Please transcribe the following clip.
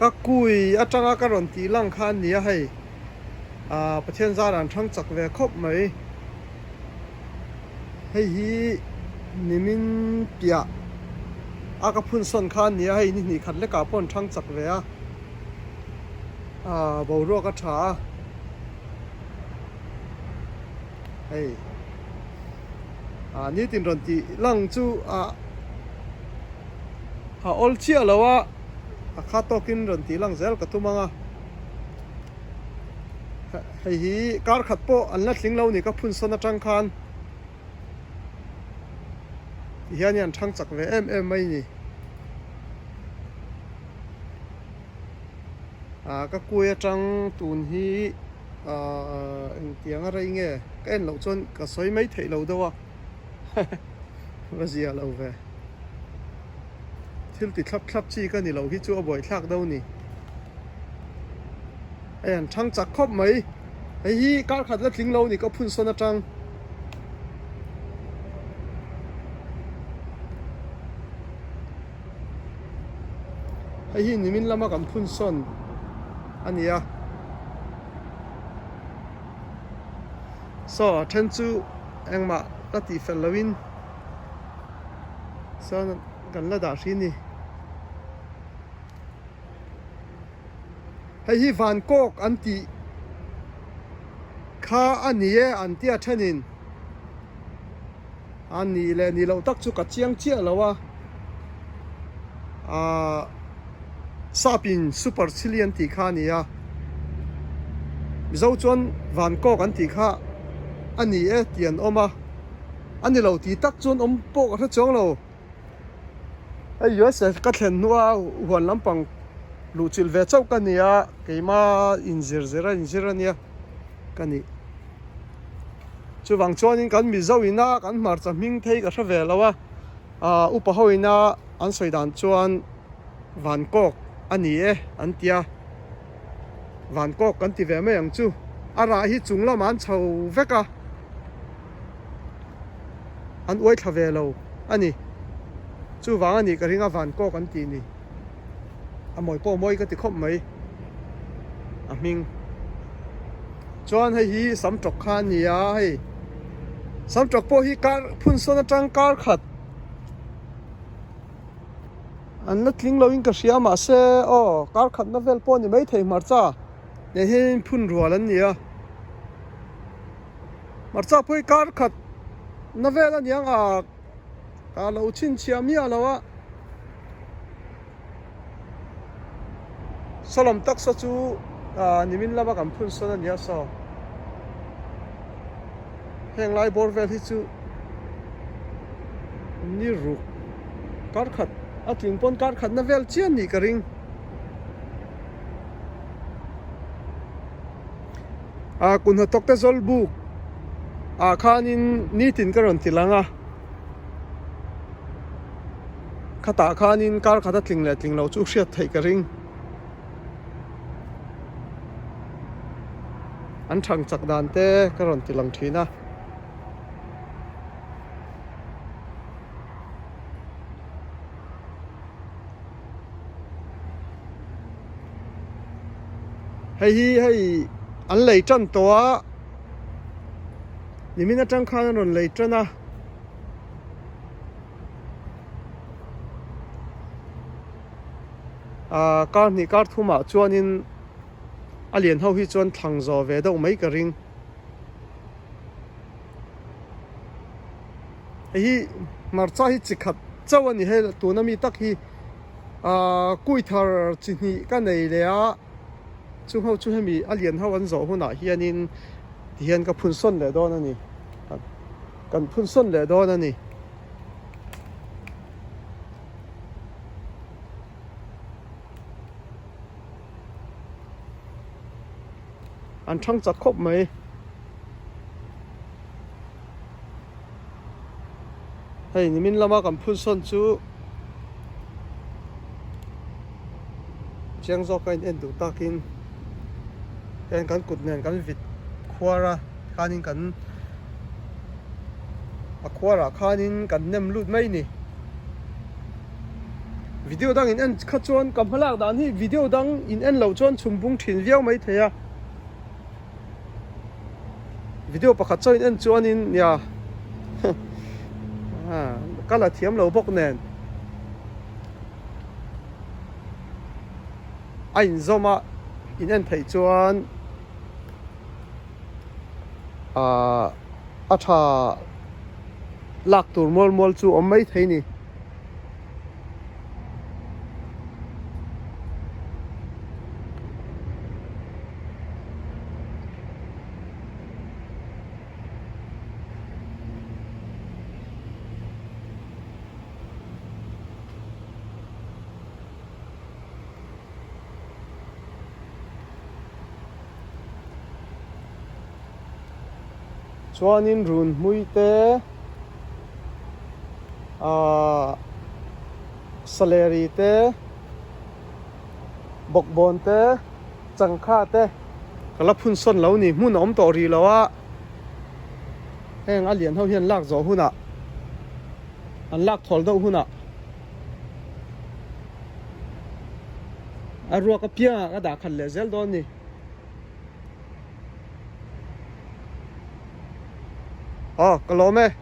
các cùi ở trong các ròn tí lăng khan nia hay bát thiên gia đàn thăng chặt về khóc mấy hay hi nimin pia các phun son khan nia hay ni khát lấy cả pon thăng chặt về bầu rô các trà hay ni tin ròn tí lăng chu all chia lawa khá tokin ròn tí lăng zel cả tu manga hay hi car khát po anh lát lính lâu ni các phun son ở trong khan hiền nhân thăng chặt về em mấy nhỉ các cùi trong tuần hi tiếng ở nghe cái lâu chôn cả soi mấy thầy lâu đâu bây giờ lâu về thiếu thì thắp chi cái này lâu khi chưa bồi thác đâu nè anh thăng chặt khóc mấy ấy hi car khát lát lính lâu ni các phun son ở trong hay hi nimin lama kan phun son ania so then chu engma ta ti felowin so kan la da ri ni hay hi van kok an ti kha anie an tia thenin ani le ni lo tak chu ka chiang chia lawa sapin super cillian ti kha nia mizo chuan van kok an ti kha ani e tian oma ani lo ti tak chuan om po ka chong lo ai us ka thlen nuwa huan lampang lu chil ve chau ka nia keima inzira nia kani chu wang chuan in kan mizo ina kan mar chaming thei ka hra ve lawa upa hoina an soidan chuan van kok ani e an tia van kok kan ti ve me ang chu ara hi chunglam an chho veka an oi tha ve lo ani chu wang ani ka ringa van kok kan ti ni moi po moi ka ti khop mai ming chuan hei hi sam tok khan nia hei sam tok po hi kar phun son atang kar khat anh nát lính lâu in cả xia mà xe car khát nó vel pon thì mấy thầy mar cha để hin phun rùa lên nhỉ mar cha poi car khát nó vel là nhang cả lâu chín chia mía lâu á salam tak sa chu nimin lama kam phun son nhỉ so heng lai bor vel hi chu ni ru car khát tiếng pon car khát na vel chian ni ka ring kun ha tok te zol bu khanin ni tin ka ron tilanga khata khanin car khata tling le tling lo chu hriat thei ka ring an thang chak dan te ka ron tilang thina hay an lei chan to ni mina tang khan ron lei chana kar ni kar thuma chuanin alien ho hi chuan thlang zo ve do mai ka ring hi marcha hi chikhat chawani he tunami tak hi kui thar chini ka nei le a chung hau chu hemi alien hau an zo huna hianin hian ka phun son le don ani kan phun son le don ani an thang chat khop mai hei nimin lama kan phun son chu chiang zo kain en du takin en kan kut nen kan vit khuara khanin kan khuara khanin kan nem lut mai ni video dang in en kha chuan kam halak dan hi video dang in en lo chuan chumbung thin viau mai theya video pakhat chaw in en chuan in ya kala thiam lo bok nen ain zoma in en thei chuan a tha lak tur mol mol chu om mai thei ni chuanin run mui te salary te bokbon te changkha te kala phun son lo ni mun om to ri lawa heng a lian ho hian lak zo huna an lak thol do huna a ruak a pia ka da khan le zel don ni kalome